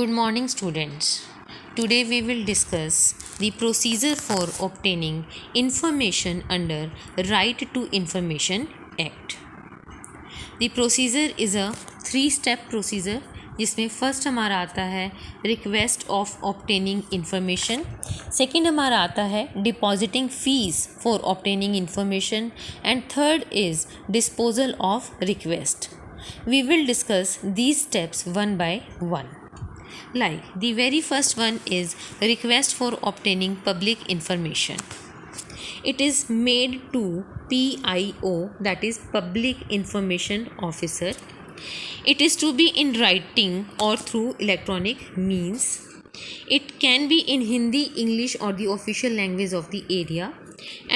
Good morning, students. Today we will discuss the procedure for obtaining information under Right to Information Act. The procedure is a three-step procedure जिसमें first हमारा आता है request of obtaining information, second हमारा आता है depositing fees for obtaining information and third is disposal of request. We will discuss these steps one by one. Like the very first one is request for obtaining public information. It is made to PIO, that is Public Information Officer. It is to be in writing or through electronic means. It can be in Hindi, English or the official language of the area,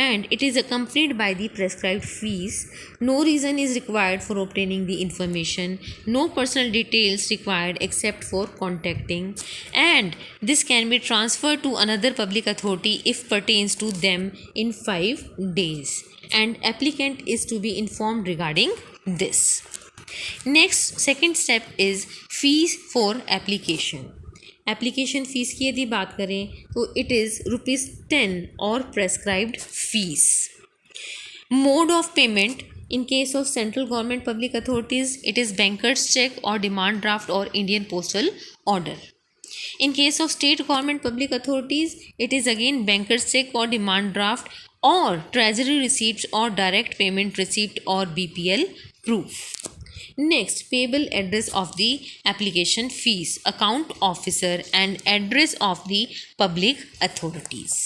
and it is accompanied by the prescribed fees. No reason is required for obtaining the information. No personal details required except for contacting, and this can be transferred to another public authority if pertains to them in 5 days, and applicant is to be informed regarding this. Next, second step is fees for application. Application fees की यदि बात करें तो it is ₹10 और prescribed fees. Mode of payment in case of central government public authorities, it is banker's check or demand draft or Indian postal order. In case of state government public authorities, it is again banker's check or demand draft or treasury receipts or direct payment receipt or BPL proof. Next, payable address of the application fees, account officer and address of the public authorities.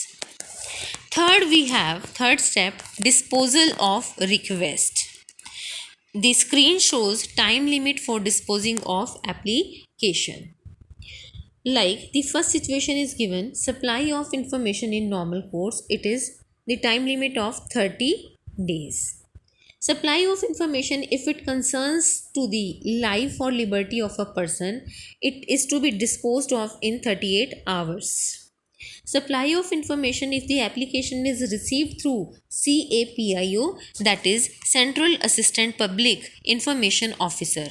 Third step, disposal of request. The screen shows time limit for disposing of application. Like the first situation is given, supply of information in normal course, it is the time limit of 30 days. Supply of information, if it concerns to the life or liberty of a person, it is to be disposed of in 38 hours. Supply of information, if the application is received through CAPIO, that is Central Assistant Public Information Officer,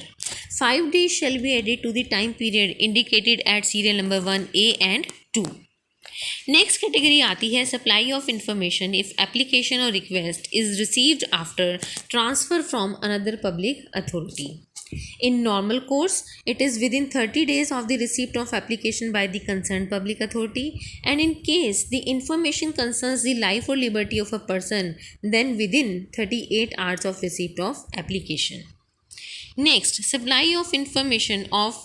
5 days shall be added to the time period indicated at serial number 1A and 2. Next category आती है supply of information if application और request is received after transfer from another public authority. In normal course, it is within 30 days of the receipt of application by the concerned public authority, and in case the information concerns the life or liberty of a person, then within 38 hours of receipt of application. Next, supply of information of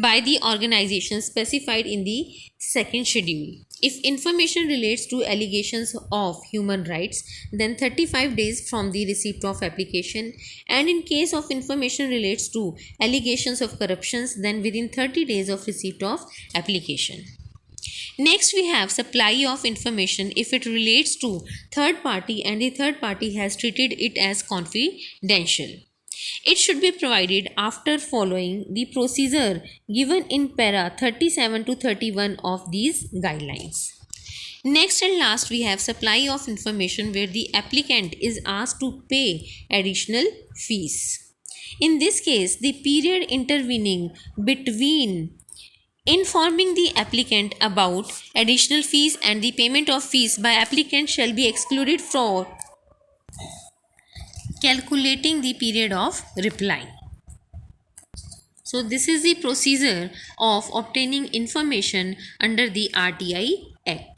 by the organization specified in the second schedule. If information relates to allegations of human rights, then 35 days from the receipt of application, and in case of information relates to allegations of corruptions, then within 30 days of receipt of application. Next, we have supply of information if it relates to third party and the third party has treated it as confidential. It should be provided after following the procedure given in para 37 to 31 of these guidelines. Next and last, we have supply of information where the applicant is asked to pay additional fees. In this case, the period intervening between informing the applicant about additional fees and the payment of fees by applicant shall be excluded for calculating the period of reply. So this is the procedure of obtaining information under the RTI Act.